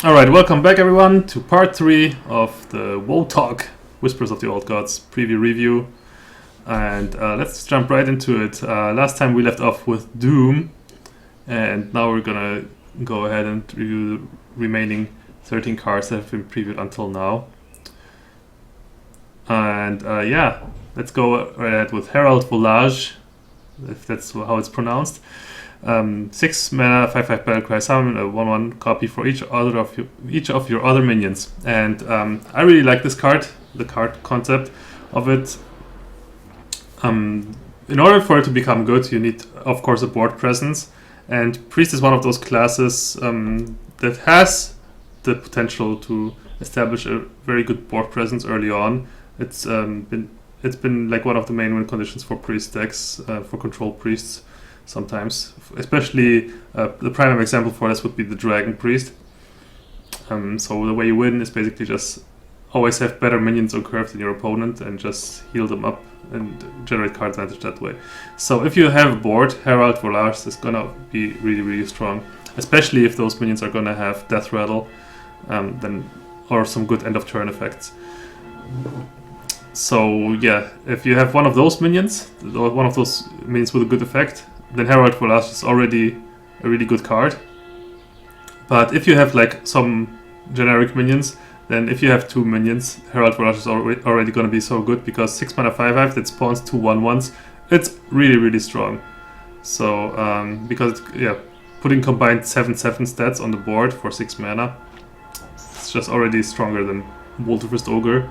Alright, welcome back everyone to part 3 of the WOTOG Whispers of the Old Gods preview review. And let's jump right into it. Last time we left off with Doom, and now we're gonna go ahead and review the remaining 13 cards that have been previewed until now. And yeah, let's go right ahead with Herald Volazj, if that's how it's pronounced. 6 mana, 5/5 battlecry, summon a 1/1 copy for each of your other minions. And I really like this card, the card concept of it. In order for it to become good, you need, of course, a board presence. And Priest is one of those classes that has the potential to establish a very good board presence early on. It's been like one of the main win conditions for Priest decks, for control Priests. Sometimes, especially the prime example for this would be the Dragon Priest. So the way you win is basically just always have better minions on curve than your opponent and just heal them up and generate card advantage that way. So if you have a board, Herald Volazj is gonna be really strong, especially if those minions are gonna have Death Rattle, or some good end of turn effects. So yeah, if you have one of those minions, or one of those minions with a good effect, then Herald Volazj is already a really good card. But if you have like some generic minions, then if you have 2 minions, Herald Volazj is already going to be so good, because 6 mana 5/5 that spawns 2 1/1s, it's really strong. So because putting combined 7/7 stats on the board for 6 mana, it's just already stronger than Voltefist Ogre.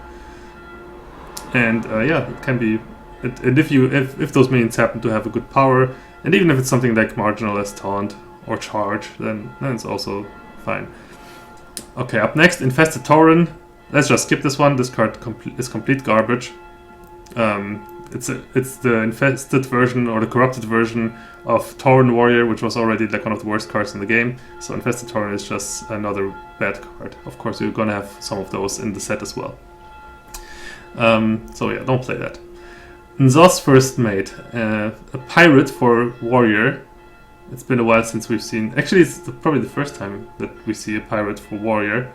And yeah, it can be. And if those minions happen to have a good power, and even if it's something like marginal as Taunt or Charge, then it's also fine. Okay, up next, Infested Tauren. Let's just skip this one. This card is complete garbage. It's the infested version or the corrupted version of Tauren Warrior, which was already like one of the worst cards in the game. So Infested Tauren is just another bad card. Of course, you're gonna have some of those in the set as well. So yeah, don't play that. N'Zoth's First Mate, a pirate for warrior. It's been a while since we've seen. Actually, it's probably the first time that we see a pirate for warrior,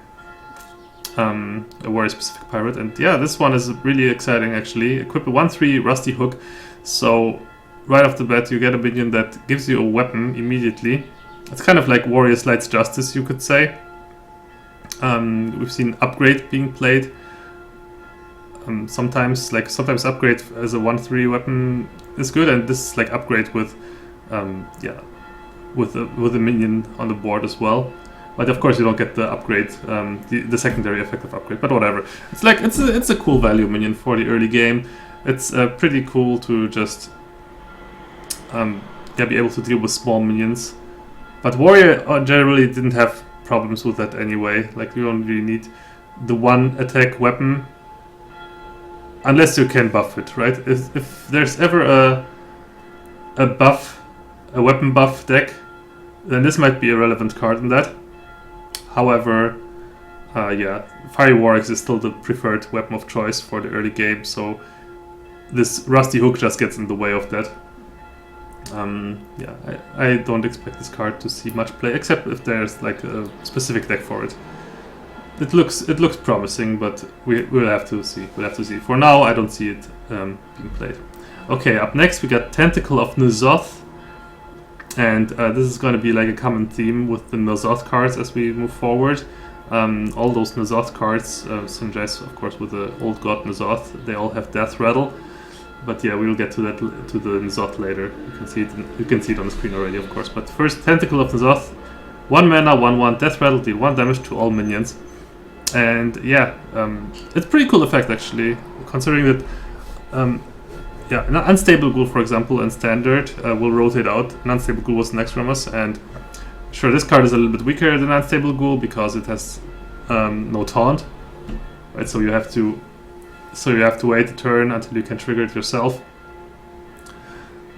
a warrior-specific pirate. And yeah, this one is really exciting. Actually, equip a 1/3 Rusty Hook. So right off the bat, you get a minion that gives you a weapon immediately. It's kind of like Warrior Slides Justice, you could say. We've seen Upgrade being played. Sometimes Upgrade as a 1/3 weapon is good, and this is like Upgrade with with a minion on the board as well. But of course you don't get the upgrade, the secondary effect of Upgrade. But whatever, it's a cool value minion for the early game. It's pretty cool to just be able to deal with small minions. But Warrior generally didn't have problems with that anyway. Like, you don't really need the one attack weapon. Unless you can buff it, right? If there's ever a weapon buff deck, then this might be a relevant card in that. However, Fiery Warwick is still the preferred weapon of choice for the early game, so this Rusty Hook just gets in the way of that. I don't expect this card to see much play, except if there's like a specific deck for it. It looks promising, but we'll have to see. For now, I don't see it being played. Okay, up next we got Tentacle of N'Zoth, and this is going to be like a common theme with the N'Zoth cards as we move forward. All those N'Zoth cards, synergize of course with the old god N'Zoth. They all have Death Rattle, but yeah, we'll get to the N'Zoth later. You can see it on the screen already, of course. But first, Tentacle of N'Zoth, 1 mana, 1/1 Death Rattle, deal 1 damage to all minions. And yeah, it's a pretty cool effect actually, considering that an Unstable Ghoul, for example, in Standard will rotate out. An Unstable Ghoul was next from us, and sure, this card is a little bit weaker than Unstable Ghoul because it has no taunt, right? So you have to wait a turn until you can trigger it yourself.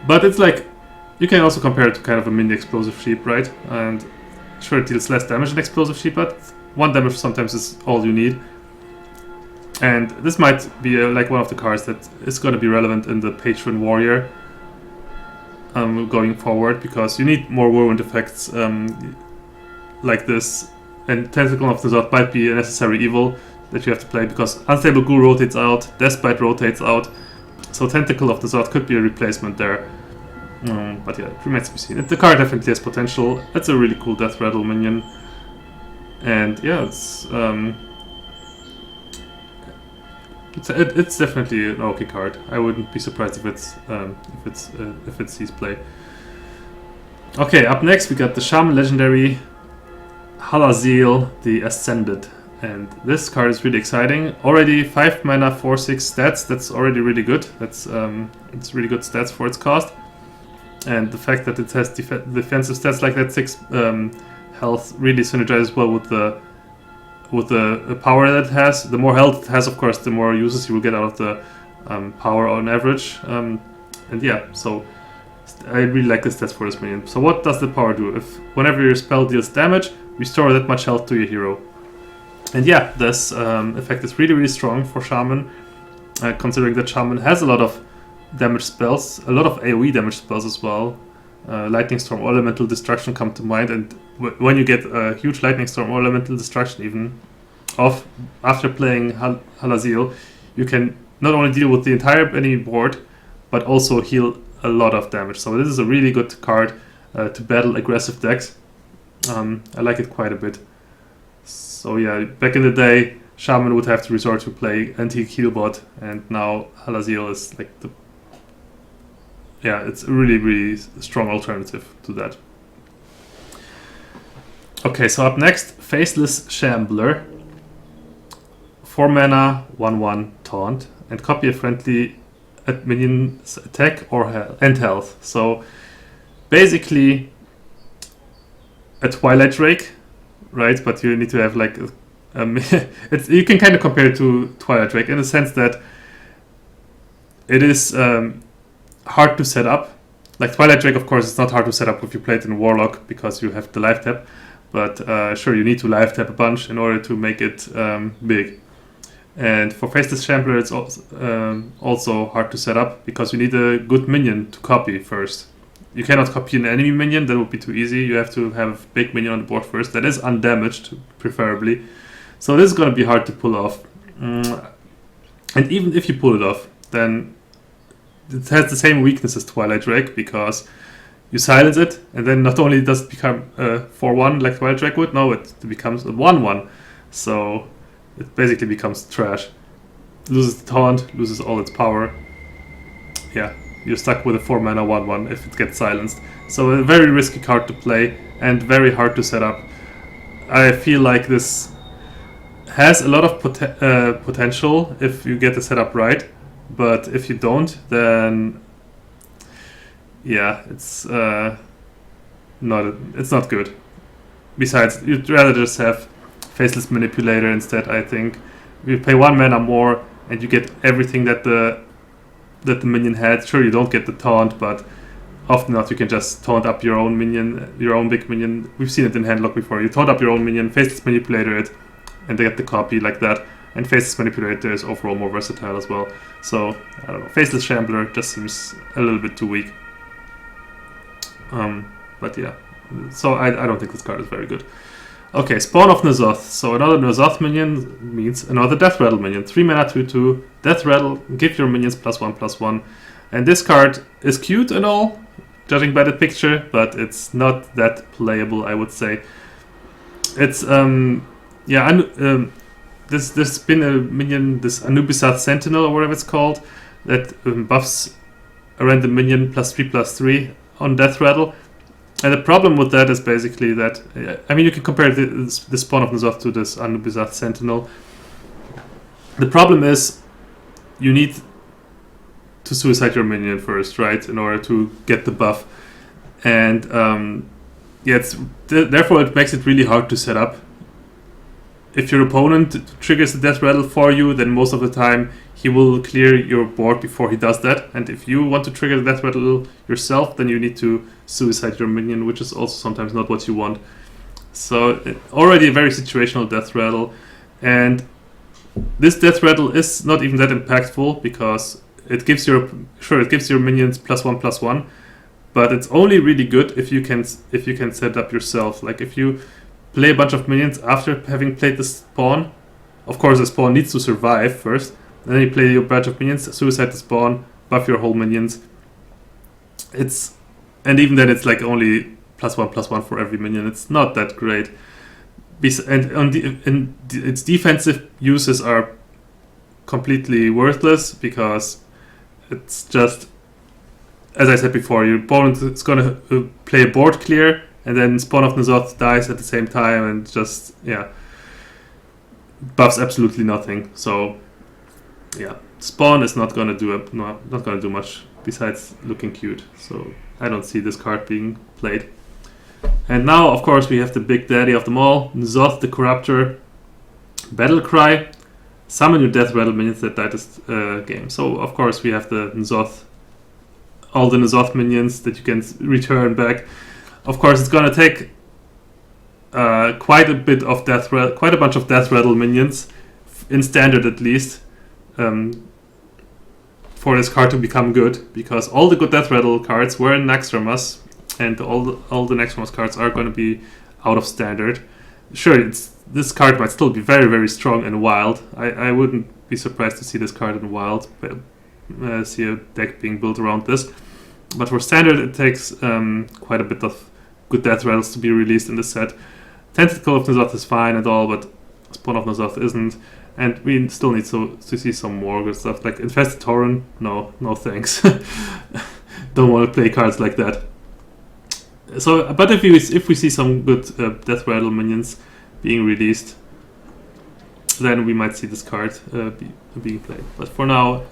But it's like, you can also compare it to kind of a mini Explosive Sheep, right? And sure, it deals less damage than Explosive Sheep, but 1 damage sometimes is all you need. And this might be like one of the cards that is going to be relevant in the Patron Warrior going forward, because you need more whirlwind effects like this and Tentacle of N'Zoth might be a necessary evil that you have to play, because Unstable Ghoul rotates out, Deathbite rotates out, so Tentacle of N'Zoth could be a replacement there. But yeah, it remains to be seen. The card definitely has potential. It's a really cool Death Rattle minion, and yeah, it's definitely an okay card. I wouldn't be surprised if it sees play. Okay, up next we got the Shaman Legendary Hallazeal the Ascended, and this card is really exciting. Already 5 mana, 4/6 stats. That's already really good. That's it's really good stats for its cost, and the fact that it has defensive stats like that, 6 health, really synergizes well with the power that it has. The more health it has, of course, the more uses you will get out of the power on average. And yeah, so I really like the stats for this minion. So what does the power do? If whenever your spell deals damage, restore that much health to your hero. And yeah, this effect is really, really strong for Shaman, considering that Shaman has a lot of damage spells, a lot of AoE damage spells as well. Lightning Storm or Elemental Destruction come to mind, and when you get a huge Lightning Storm or Elemental Destruction even off after playing Hallazeal, you can not only deal with the entire enemy board, but also heal a lot of damage. So this is a really good card to battle aggressive decks. I like it quite a bit. So yeah, back in the day, Shaman would have to resort to play Antique Healbot, and now Hallazeal is like the... Yeah, it's a really, really strong alternative to that. Okay, so up next, Faceless Shambler. 4 mana, 1/1 taunt, and copy a friendly minion's attack or health. So basically a Twilight Drake, right? But you need to have like you can kind of compare it to Twilight Drake in the sense that it is hard to set up. Like Twilight Drake, of course, it's not hard to set up if you play it in Warlock because you have the life tap. But sure, you need to life tap a bunch in order to make it big. And for Faceless Shambler, it's also hard to set up because you need a good minion to copy first. You cannot copy an enemy minion, that would be too easy. You have to have a big minion on the board first that is undamaged, preferably. So this is going to be hard to pull off. And even if you pull it off, then it has the same weakness as Twilight Drake, because you silence it, and then not only does it become a 4/1 like Twilight Drake would, no, it becomes a 1/1. So it basically becomes trash. Loses the taunt, loses all its power. Yeah, you're stuck with a 4 mana 1/1 if it gets silenced. So a very risky card to play and very hard to set up. I feel like this has a lot of potential if you get the setup right, but if you don't, then yeah, it's not good. Besides, you'd rather just have Faceless Manipulator instead. I think you pay 1 mana more and you get everything that the minion had. Sure, you don't get the taunt, but often enough you can just taunt up your own minion, your own big minion. We've seen it in Handlock before. You taunt up your own minion, Faceless Manipulator it, and they get the copy like that. And Faceless Manipulator is overall more versatile as well. So, I don't know, Faceless Shambler just seems a little bit too weak. But yeah, so I don't think this card is very good. Okay, Spawn of N'Zoth. So another N'Zoth minion means another Death Rattle minion. 3 mana 2/2, Death Rattle, give your minions +1/+1. And this card is cute and all, judging by the picture, but it's not that playable, I would say. It's, there's been a minion, this Anubis Sentinel or whatever it's called, that buffs a random minion +3/+3 on Death Rattle. And the problem with that is basically that, I mean, you can compare the Spawn of N'Zoth to this Anubis Sentinel. The problem is you need to suicide your minion first, right, in order to get the buff. And yeah, therefore it makes it really hard to set up. If your opponent triggers the Death Rattle for you, then most of the time he will clear your board before he does that. And if you want to trigger the Death Rattle yourself, then you need to suicide your minion, which is also sometimes not what you want. So already a very situational Death Rattle. And this Death Rattle is not even that impactful because it gives your minions +1/+1, but it's only really good if you can set it up yourself. Like if you play a bunch of minions after having played the spawn. Of course, the spawn needs to survive first. And then you play your bunch of minions, suicide the spawn, buff your whole minions. And even then it's like only +1/+1 for every minion. It's not that great. And its defensive uses are completely worthless because it's just, as I said before, your opponent is going to play a board clear and then Spawn of N'Zoth dies at the same time and just, buffs absolutely nothing. So, Spawn is not going to do much besides looking cute. So I don't see this card being played. And now, of course, we have the big daddy of them all, N'Zoth the Corruptor, Battle Cry, summon your Death Rattle minions that died this game. So, of course, we have the N'Zoth, all the N'Zoth minions that you can return back. Of course, it's gonna take quite a bunch of Death Rattle minions, in standard at least, for this card to become good, because all the good Death Rattle cards were in Naxxramas, and all the Naxxramas cards are going to be out of standard. Sure, this card might still be very, very strong in wild. I wouldn't be surprised to see this card in wild, but see a deck being built around this. But for standard, it takes quite a bit of good Death Rattles to be released in this set. Tentacle of N'Zoth is fine and all, but Spawn of N'Zoth isn't. And we still need to see some more good stuff, like Infested Tauren. No thanks. Don't want to play cards like that. So, but if we see some good Death Rattle minions being released, then we might see this card being played. But for now,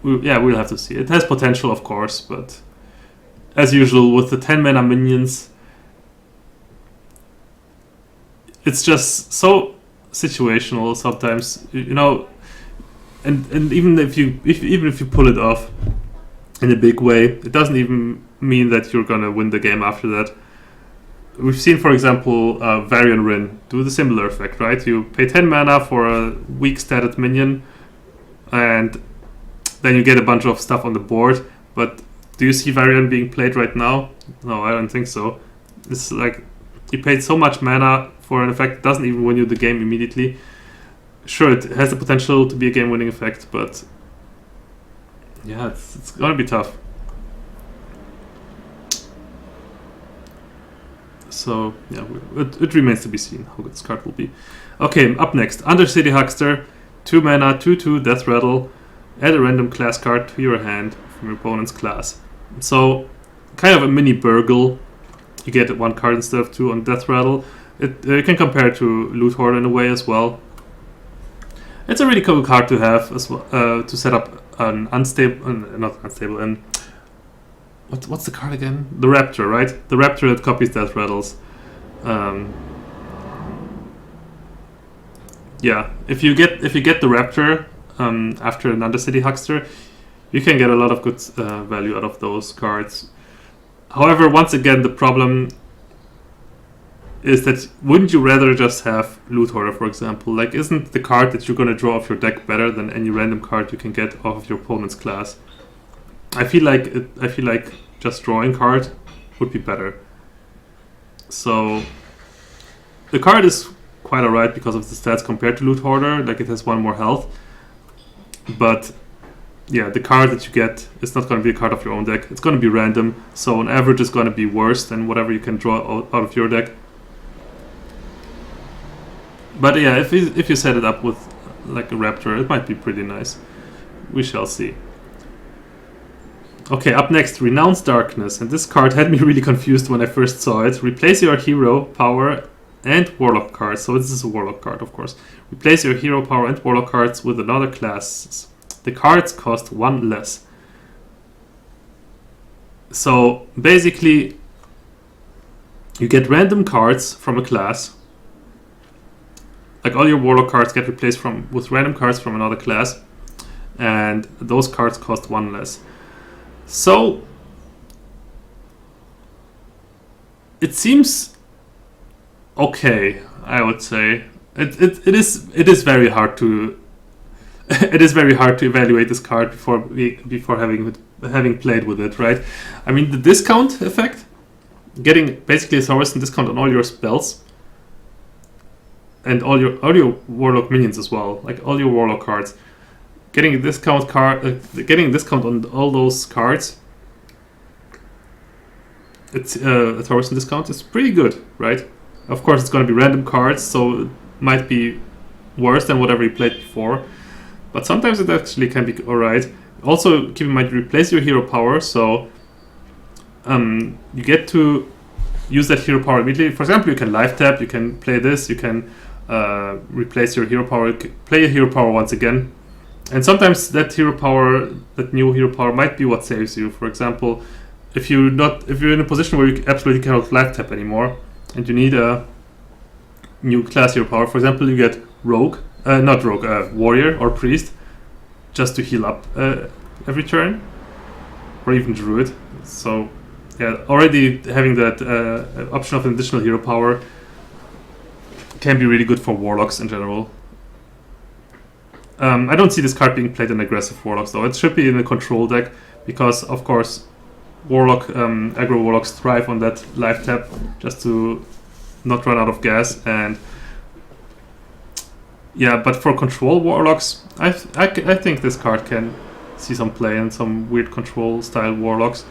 we'll have to see. It has potential, of course, but as usual with the 10 mana minions, it's just so situational sometimes, and even if you pull it off in a big way, it doesn't even mean that you're gonna win the game after that. We've seen, for example, Varian Rin do the similar effect, right? You pay 10 mana for a weak statted minion, and then you get a bunch of stuff on the board. But do you see Varian being played right now? No, I don't think so. It's like you paid so much mana for an effect that doesn't even win you the game immediately. Sure, it has the potential to be a game-winning effect, but it's gonna be tough. So it remains to be seen how good this card will be. Okay, up next, Undercity Huckster, 2 mana, 2/2 Death Rattle. Add a random class card to your hand from your opponent's class. So, kind of a mini Burgle. You get 1 card instead of 2 on Death Rattle. You can compare it to Loot Hoarder in a way as well. It's a really cool card to have as well, to set up an what's the card again? The Raptor, right? The Raptor that copies Death Rattles. If you get the Raptor after an Undercity Huckster, you can get a lot of good value out of those cards. However, once again, the problem is that wouldn't you rather just have Loot Hoarder, for example? Like, isn't the card that you're going to draw off your deck better than any random card you can get off of your opponent's class? I feel like just drawing card would be better. So the card is quite alright because of the stats compared to Loot Hoarder. Like, it has 1 more health, but the card that you get is not going to be a card of your own deck. It's going to be random, so on average it's going to be worse than whatever you can draw out of your deck. But if you set it up with like a Raptor, it might be pretty nice. We shall see. Okay, up next, Renounce Darkness, and this card had me really confused when I first saw it. Replace your hero, power, and warlock cards. So this is a warlock card, of course. Replace your hero, power, and warlock cards with another class. The cards cost 1 less. So basically, you get random cards from a class. Like, all your warlock cards get replaced with random cards from another class, and those cards cost 1 less. So it seems okay, I would say. It is very hard to evaluate this card before having played with it, right? I mean, the discount effect, getting basically a Thorazine discount on all your spells, and all your Warlock minions as well, like all your Warlock cards. Getting a discount on all those cards, it's a Tauren discount is pretty good, right? Of course, it's going to be random cards, so it might be worse than whatever you played before, but sometimes it actually can be alright. Also, keep in mind, you replace your hero power, so you get to use that hero power immediately. For example, you can live tap, you can play this, you can replace your hero power, play a hero power once again. And sometimes that hero power, that new hero power, might be what saves you. For example, if you're in a position where you absolutely cannot live tap anymore, and you need a new class hero power. For example, you get warrior or priest, just to heal up every turn, or even druid. So yeah, already having that option of an additional hero power can be really good for warlocks in general. I don't see this card being played in aggressive warlocks though. It should be in a control deck because, of course, aggro warlocks thrive on that live tap just to not run out of gas. And yeah, but for control warlocks, I think this card can see some play in some weird control style warlocks.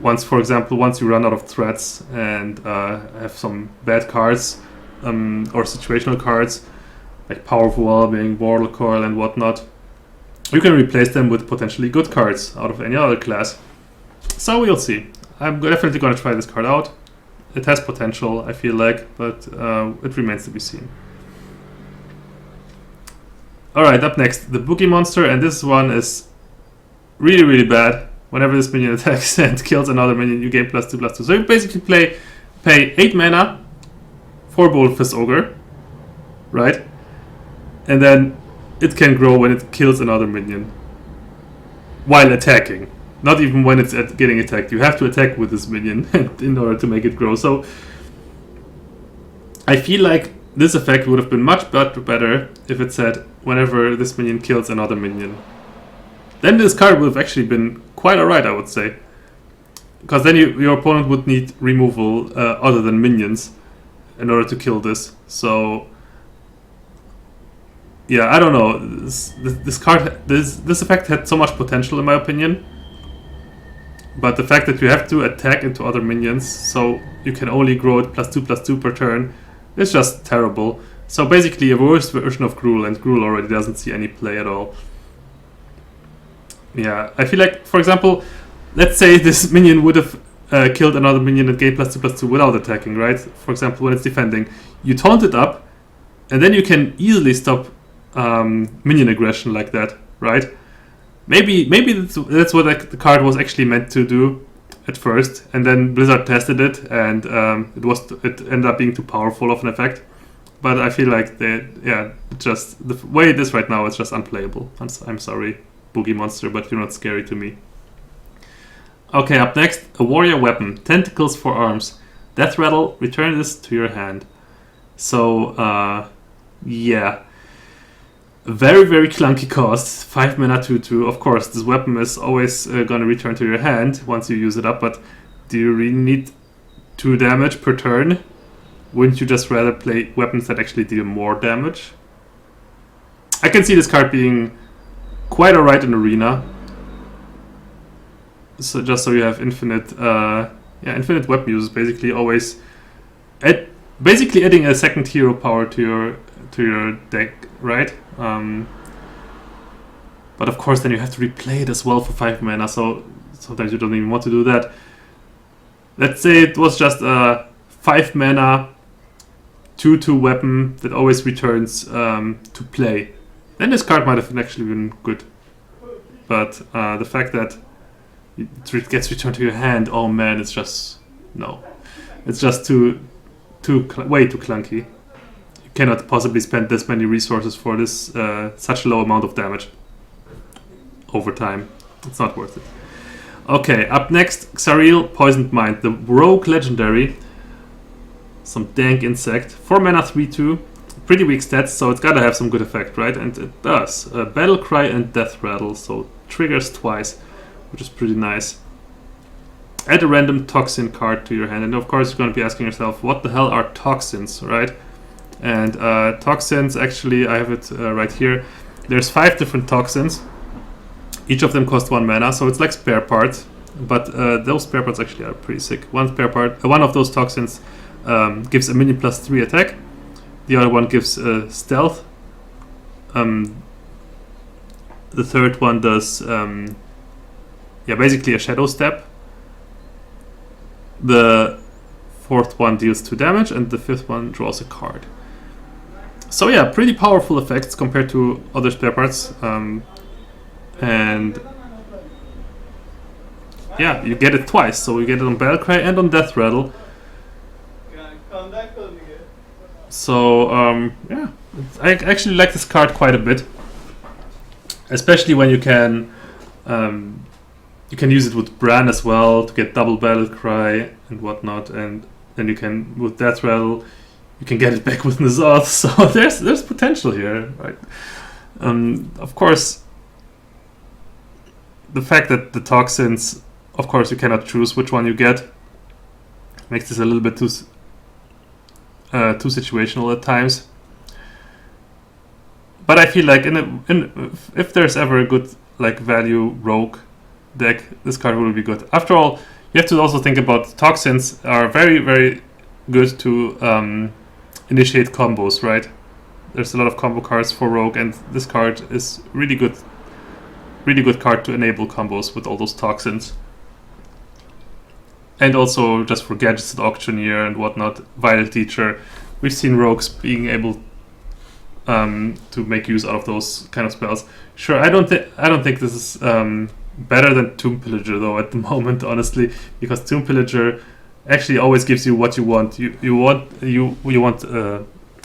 For example, once you run out of threats and have some bad cards or situational cards, like Powerful Wellbeing, Warlock Coil and whatnot, you can replace them with potentially good cards out of any other class. So we'll see. I'm definitely going to try this card out. It has potential, I feel like, but it remains to be seen. Alright, up next, the Boogeymonster, and this one is really, really bad. Whenever this minion attacks and kills another minion, you gain +2/+2. So you basically pay 8 mana for Boldfist Ogre, right? And then it can grow when it kills another minion while attacking. Not even when it's getting attacked. You have to attack with this minion in order to make it grow. So I feel like this effect would have been much better if it said whenever this minion kills another minion. Then this card would have actually been quite alright, I would say. Because then your opponent would need removal other than minions in order to kill this. So yeah, I don't know. This effect had so much potential in my opinion. But the fact that you have to attack into other minions, so you can only grow it +2/+2 per turn, is just terrible. So basically a worse version of Gruul, and Gruul already doesn't see any play at all. Yeah, I feel like, for example, let's say this minion would have killed another minion and gained +2/+2 without attacking, right? For example, when it's defending, you taunt it up, and then you can easily stop minion aggression like that, right? Maybe that's what the card was actually meant to do at first, and then Blizzard tested it, and it ended up being too powerful of an effect. But I feel like the way it is right now is just unplayable. I'm sorry, Boogeymonster, but you're not scary to me. Okay, up next, a warrior weapon, Tentacles for arms. Death Rattle, return this to your hand. So, yeah. Very, very clunky cost, 5 mana 2/2. Of course, this weapon is always going to return to your hand once you use it up, but do you really need 2 damage per turn? Wouldn't you just rather play weapons that actually deal more damage? I can see this card being quite alright in Arena. So just so you have infinite weapon use, basically always basically adding a second hero power to your deck, right? But of course then you have to replay it as well for 5 mana, so sometimes you don't even want to do that. Let's say it was just a 5 mana 2/2 weapon that always returns to play. Then this card might have actually been good. But the fact that it gets returned to your hand, oh man, it's just... no. It's just way too clunky. You cannot possibly spend this many resources for this such a low amount of damage over time. It's not worth it. Okay, up next, Xaril, Poisoned Mind, the rogue legendary. Some dank insect. 4 mana 3/2. Pretty weak stats, so it's gotta have some good effect, right? And it does. Battle Cry and Death Rattle, so triggers twice, which is pretty nice. add a random toxin card to your hand. And of course, you're going to be asking yourself, what the hell are toxins, right? And toxins, actually, I have it right here. There's 5 different toxins. Each of them cost 1 mana, so it's like spare parts. But those spare parts actually are pretty sick. One spare part, one of those toxins gives a minion +3 attack. The other one gives stealth. The third one does, basically a shadow step. The fourth one deals 2 damage, and the fifth one draws a card. So yeah, pretty powerful effects compared to other spare parts. And yeah, you get it twice. So you get it on Battlecry and on Death Rattle. So yeah, I actually like this card quite a bit, especially when you can use it with Bran as well to get double Battlecry and whatnot, and then you can, with Death Rattle, you can get it back with N'Zoth. So there's potential here, right? Of course, the fact that the toxins, of course, you cannot choose which one you get, makes this a little bit too situational at times. But I feel like if there's ever a good like value rogue deck, this card will be good. After all, you have to also think about toxins are very, very good to initiate combos, right? There's a lot of combo cards for rogue, and this card is really good card to enable combos with all those toxins. And also just for gadgets at Auctioneer and whatnot, Vital Teacher. We've seen rogues being able to make use out of those kind of spells. Sure, I don't think this is better than Tomb Pillager though at the moment, honestly, because Tomb Pillager actually always gives you what you want. You want a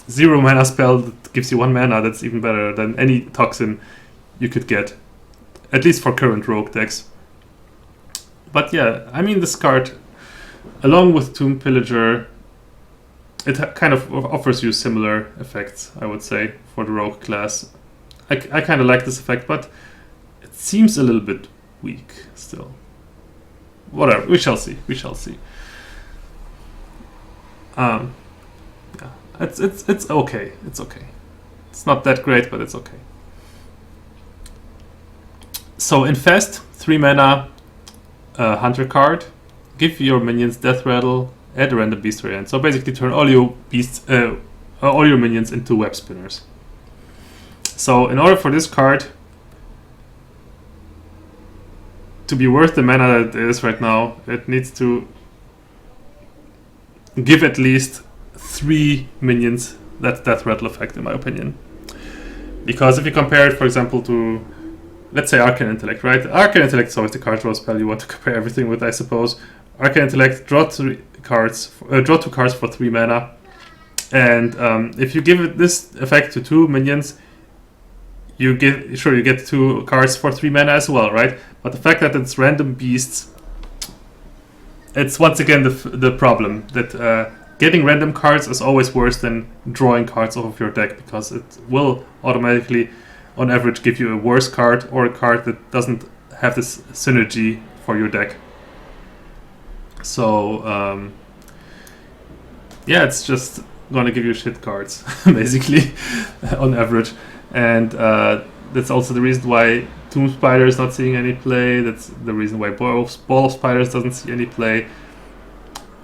0 mana spell that gives you 1 mana. That's even better than any toxin you could get, at least for current rogue decks. But yeah, I mean, this card, along with Tomb Pillager, it kind of offers you similar effects, I would say, for the rogue class. I kind of like this effect, but it seems a little bit weak still. Whatever, we shall see. Yeah, it's okay. It's okay. It's not that great, but it's okay. So Infest, 3 mana, Hunter card. Give your minions Death Rattle, add a random beast to your hand. So basically turn all your beasts, all your minions into web spinners. So in order for this card to be worth the mana that it is right now, it needs to give at least 3 minions that Death Rattle effect, in my opinion. Because if you compare it, for example, to, let's say, Arcane Intellect, right? Arcane Intellect is always the card draw spell you want to compare everything with, I suppose. Arcane Intellect, draw 2 cards for 3 mana. And if you give it this effect to 2 minions, you get 2 cards for 3 mana as well, right? But the fact that it's random beasts, it's once again the problem that getting random cards is always worse than drawing cards off of your deck, because it will automatically, on average, give you a worse card or a card that doesn't have this synergy for your deck. So yeah, it's just gonna give you shit cards basically on average, and that's also the reason why Tomb Spider is not seeing any play. That's the reason why Ball of Spiders doesn't see any play,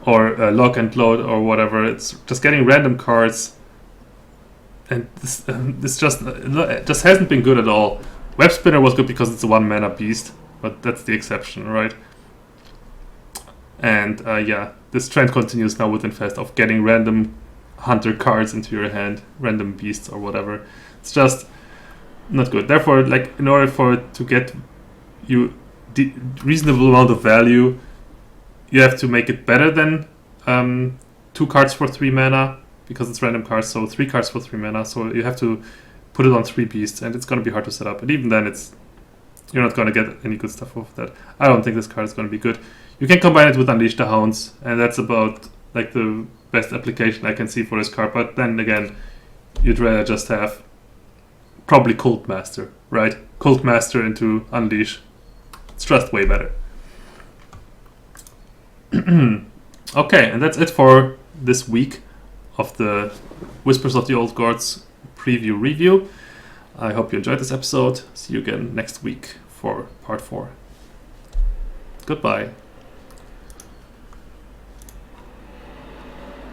or Lock and Load or whatever. It's just getting random cards, and this just hasn't been good at all. Web Spinner was good because it's a 1 mana beast, but that's the exception, right? And yeah, this trend continues now with Infest of getting random hunter cards into your hand, random beasts or whatever. It's just not good. Therefore, like, in order for it to get you reasonable amount of value, you have to make it better than 2 cards for 3 mana, because it's random cards, so 3 cards for 3 mana, so you have to put it on 3 beasts, and it's going to be hard to set up. And even then, you're not going to get any good stuff off that. I don't think this card is going to be good. You can combine it with Unleash the Hounds, and that's about like the best application I can see for this card. But then again, you'd rather just have probably Cult Master, right? Cult Master into Unleash. It's just way better. Okay, and that's it for this week of the Whispers of the Old Gods preview review. I hope you enjoyed this episode. See you again next week for part 4. Goodbye.